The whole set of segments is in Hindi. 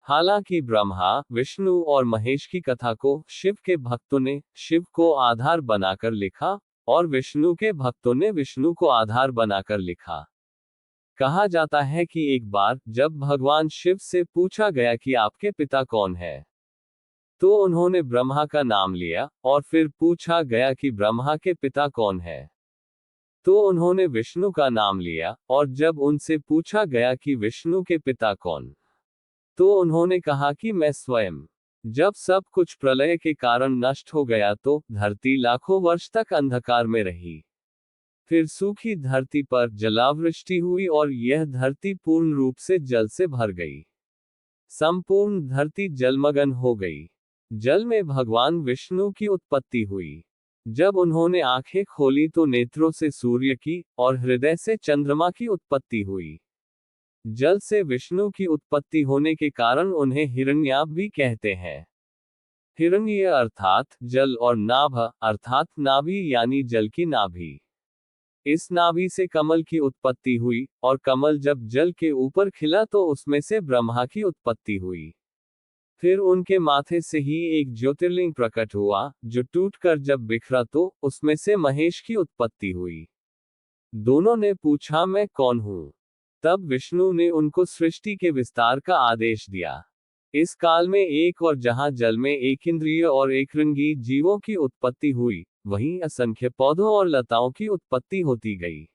हालांकि ब्रह्मा, विष्णु और महेश की कथा को शिव के भक्तों ने शिव को आधार बनाकर लिखा और विष्णु के भक्तों ने विष्णु को आधार बनाकर लिखा। कहा जाता है कि एक बार जब भगवान शिव से पूछा गया कि आपके पिता कौन है, तो उन्होंने ब्रह्मा का नाम लिया, और फिर पूछा गया कि ब्रह्मा के पिता कौन है, तो उन्होंने विष्णु का नाम लिया, और जब उनसे पूछा गया कि विष्णु के पिता कौन, तो उन्होंने कहा कि मैं स्वयं। जब सब कुछ प्रलय के कारण नष्ट हो गया तो धरती लाखों वर्ष तक अंधकार में रही। फिर सूखी धरती पर जलावृष्टि हुई और यह धरती पूर्ण रूप से जल से भर गई। संपूर्ण धरती जलमग्न हो गई। जल में भगवान विष्णु की उत्पत्ति हुई। जब उन्होंने आंखें खोली तो नेत्रों से सूर्य की और हृदय से चंद्रमा की उत्पत्ति हुई। जल से विष्णु की उत्पत्ति होने के कारण उन्हें हिरण्याभ भी कहते हैं। हिरण्य अर्थात जल और नाभ अर्थात नाभि यानी जल की नाभि। इस नाभि से कमल की उत्पत्ति हुई, और कमल जब जल के ऊपर खिला तो उसमें से ब्रह्मा की उत्पत्ति हुई। फिर उनके माथे से ही एक ज्योतिर्लिंग प्रकट हुआ, जो टूटकर जब बिखरा तो उसमें से महेश की उत्पत्ति हुई। दोनों ने पूछा, मैं कौन हूं? तब विष्णु ने उनको सृष्टि के विस्तार का आदेश दिया। इस काल में एक और जहां जल में एक इंद्रिय और एक रंगी जीवों की उत्पत्ति हुई, वहीं असंख्य पौधों और लताओं की उत्पत्ति होती गई।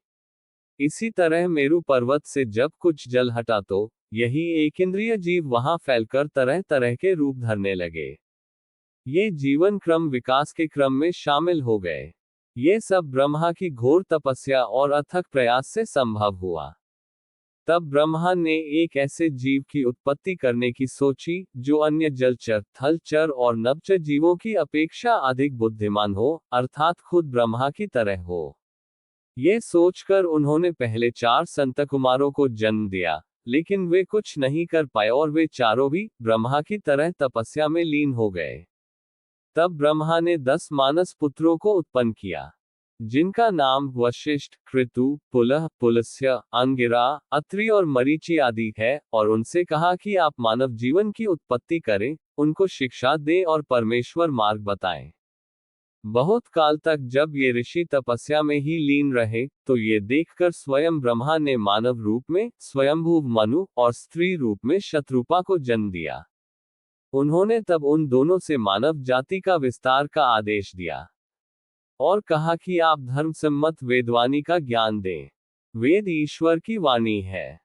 इसी तरह मेरु पर्वत से जब कुछ जल हटा तो यही एक इंद्रिय जीव वहां फैलकर तरह तरह के रूप धरने लगे। ये जीवन क्रम विकास के क्रम में शामिल हो गए। ये सब ब्रह्मा की घोर तपस्या और अथक प्रयास से संभव हुआ। तब ब्रह्मा ने एक ऐसे जीव की उत्पत्ति करने की सोची, जो अन्य जलचर, थलचर और नभचर जीवों की अपेक्षा अधिक बुद्धिमान हो, अर्थात खुद ब्रह्मा की तरह हो। ये सोचकर उन्होंने पहले 4 संत कुमारों को जन्म दिया, लेकिन वे कुछ नहीं कर पाए और वे चारों भी ब्रह्मा की तरह तपस्या में लीन हो गए। तब ब्रह्मा ने 10 मानस पुत्रों को उत्पन्न किया, जिनका नाम वशिष्ठ, कृतु, पुलह, पुलस्त्य, अंगिरा, अत्रि और मरीचि आदि है, और उनसे कहा कि आप मानव जीवन की उत्पत्ति करें, उनको शिक्षा दें और परमेश्वर मार्ग बताएं। बहुत काल तक जब ये ऋषि तपस्या में ही लीन रहे, तो ये देखकर स्वयं ब्रह्मा ने मानव रूप में स्वयंभू मनु और स्त्री रूप में शत्रुपा को जन्म दिया। उन्होंने तब उन दोनों से मानव जाति का विस्तार का आदेश दिया और कहा कि आप धर्मसम्मत वेदवाणी का ज्ञान दें। वेद ईश्वर की वाणी है।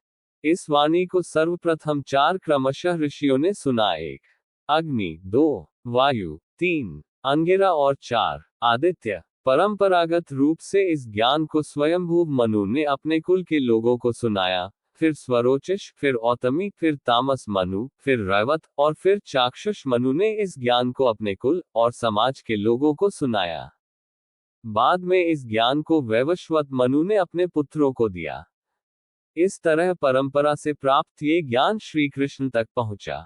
इस वाणी को सर्वप्रथम 4 क्रमशः ऋषियों ने सुना। 1 अग्नि, 2 वायु, 3 अंगिरा और 4 आदित्य। परंपरागत रूप से इस ज्ञान को स्वयंभू मनु ने अपने कुल के लोगों को सुनाया, फिर स्वरोचिष, फिर औतमी, फिर तामस मनु, फिर रैवत और फिर चाक्षुष मनु ने इस ज्ञान को अपने कुल और समाज के लोगों को सुनाया। बाद में इस ज्ञान को वैवस्वत मनु ने अपने पुत्रों को दिया। इस तरह परंपरा से प्राप्त ये ज्ञान श्री कृष्ण तक पहुंचा।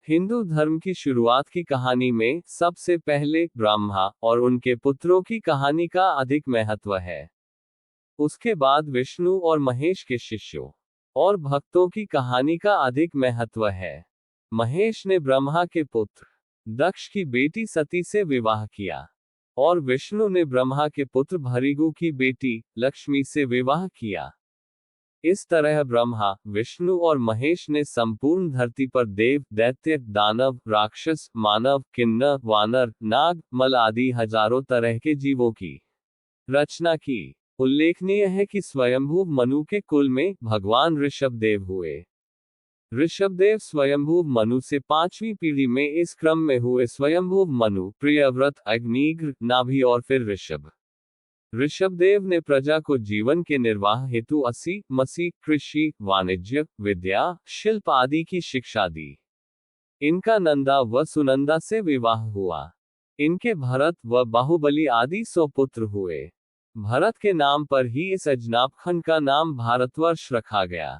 हिंदू धर्म की शुरुआत की कहानी में सबसे पहले ब्रह्मा और उनके पुत्रों की कहानी का अधिक महत्व है। उसके बाद विष्णु और महेश के शिष्यों और भक्तों की कहानी का अधिक महत्व है। महेश ने ब्रह्मा के पुत्र दक्ष की बेटी सती से विवाह किया, और विष्णु ने ब्रह्मा के पुत्र भृगु की बेटी लक्ष्मी से विवाह किया। इस तरह ब्रह्मा, विष्णु और महेश ने संपूर्ण धरती पर देव, दैत्य, दानव, राक्षस, मानव, किन्नर, वानर, नाग, मल आदि हजारों तरह के जीवों की रचना की। उल्लेखनीय है कि स्वयंभू मनु के कुल में भगवान ऋषभदेव हुए। ऋषभदेव स्वयंभू मनु से 5वीं पीढ़ी में इस क्रम में हुए स्वयंभू मनु, प्रियव्रत, अग्निघ्र, नाभि और फिर ऋषभ। ऋषभदेव ने प्रजा को जीवन के निर्वाह हेतु असी, मसी, कृषि, वाणिज्य, विद्या, शिल्प आदि की शिक्षा दी। इनका नंदा व सुनंदा से विवाह हुआ। इनके भरत व बाहुबली आदि 100 पुत्र हुए। भरत के नाम पर ही इस अजनाब खंड का नाम भारतवर्ष रखा गया।